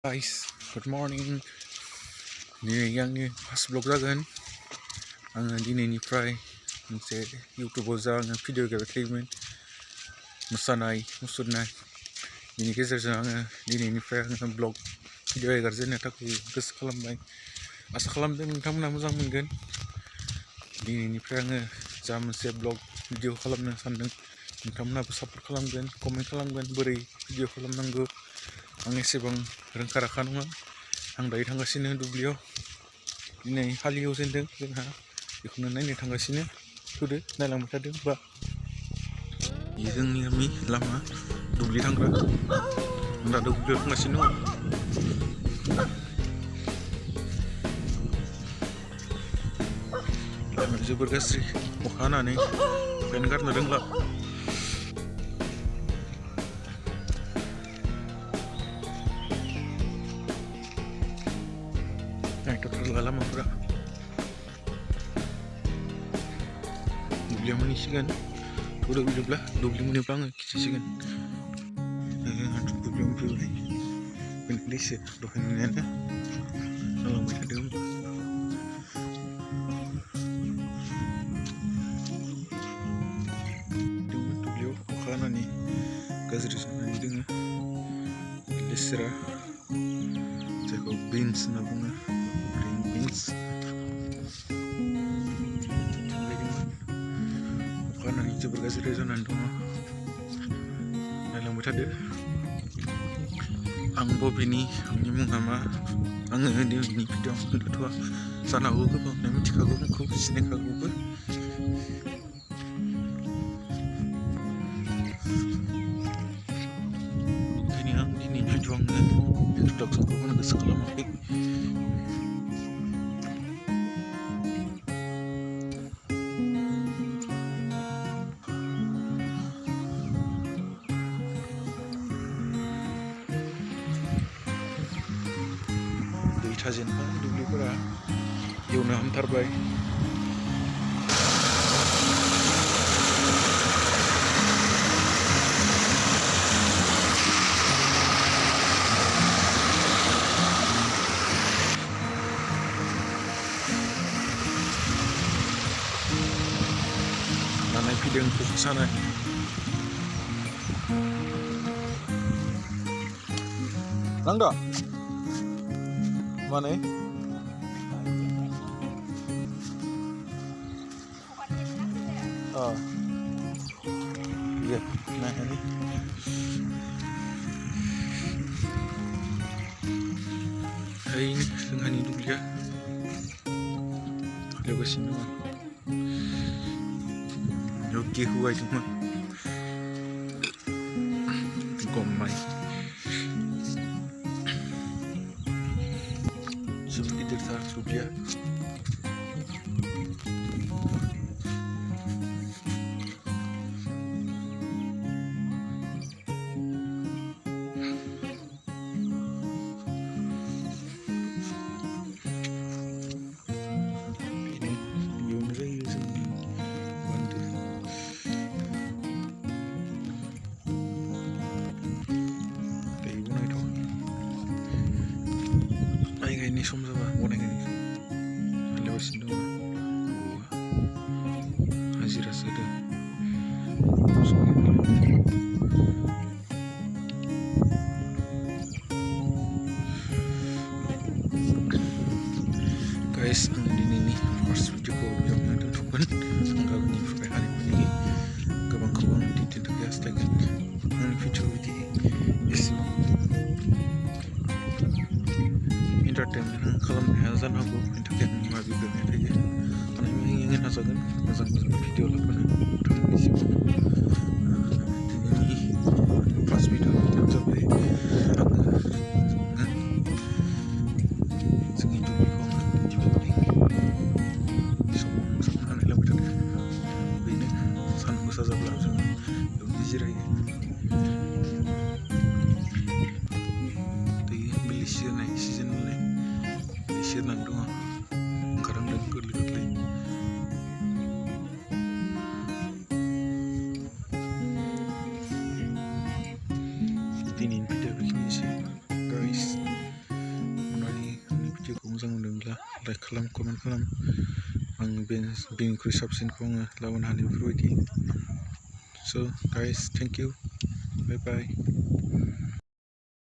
Guys, good morning. Ini yang first vlog जागोन. आङो दिनैनिफ्राय मोनसे इउटुबाव जा आङो भिडिअ गेलेबाय थायोमोन मोसानाय मुसुरनाय बेनि गेजेरजों आङो दिनैनिफ्राय आङो ब्लग भिडिअ एगारजेननो थाखाय गोसो खालामबाय। आसा खालामदों नोंथांमोना मोजां मोनगोन। दिनैनिफ्राय आङो जा मोनसे ब्लग भिडिअ खालामनो सानदों नोंथांमोनाबो सापर्ट खालामगोन, कमेन्ट खालामगोन बोरै भिडिअ खालामनांगौ। आं एसेबां रोंखा राखा नङा। आं दायो थांगासिनो दुब्लियाव। दिनै हालेवजेनदों जोंहा, बेखौनो नायनो थांगासिनो। फैदो नायलांबाय थादो बा बेयो जोंनि गामि लामा दुब्लि थांग्रा। आं दा दुब्लियाव थांगासिनो दङ। लामाया जोबोर गाज्रि, अखा हानानै अखायानो गारनो रोंला। नायथावथारला लामाफोरा। दुब्लियाव मोनहैसिगोन। दुब्लियाव मोनोब्ला आङो खिथिसिगोन। दुब्लियाव मोनफैबाय। बेनोसै दहाय नुनायानो जालांबाय थादों। दुब्लियाव अखा हानानै गाज्रि जानानै दोङो। लेस्रा जायखौ बिन्स होनना बुङो, ग्रिन बिन्स। अखा हानानै जोबोर गाज्रि जानानै दङ। नायलांबाय थादो। आं बबेनि, आंनि मुङा मा, आङो दिनैनि भिडिअ होनथ'वा। जानो हागौ गोबाङानो मिथिखागौ, आंखौ सिनायखागौबो। ओंखायनो आं दिनैनि भिडिअ आङो इन्ट्रडाक्सनखौ होनो गोसो खालामाखै। दै थाजेनबाय, दुब्लिफोरा एवनो हामथारबाय। लानाय फैदों खखा सानाय। नांदो माने iya nah ini hari ini dengan hidup dia lewat sini mah yogi huwa itu mah gomai seperti tertarik dia. Ini som sama warna ini lewat sini hasil rasanya guys. Ini first video ko yang tentukan enggak ini sampai hari ini gampang kawan di tindak ya stegan ini video di istimewa entertainment खालामनाया जानो हागौ entertainment मा बिबायदि थायो आं ingin nazakan मोजां video लाबोनो नोंथांनिसिम। दिनैनि फार्स्ट भिडिअ जाबाय आङो जोंनि दुब्लिखौ आङो दिन्थिबाय। सम नायलांबाय थादो। बेनो सान्दुं गोसा जाब्ला जोङो बेयावनो जिरायो। दायो बिलिसि होनाय सिजोन नालाय सेरनानै दङ, ओंखारहांदों गोरलै। दिनैनि भिडिअ बेखिनिसै गाइस। लाइक खालाम, कमेन्ट खालाम। आं बेनिख्रुइ साबसिनखौ आङो लाबोनो हानाय बेफोरबायदि। So' guys, thank you, bye bye.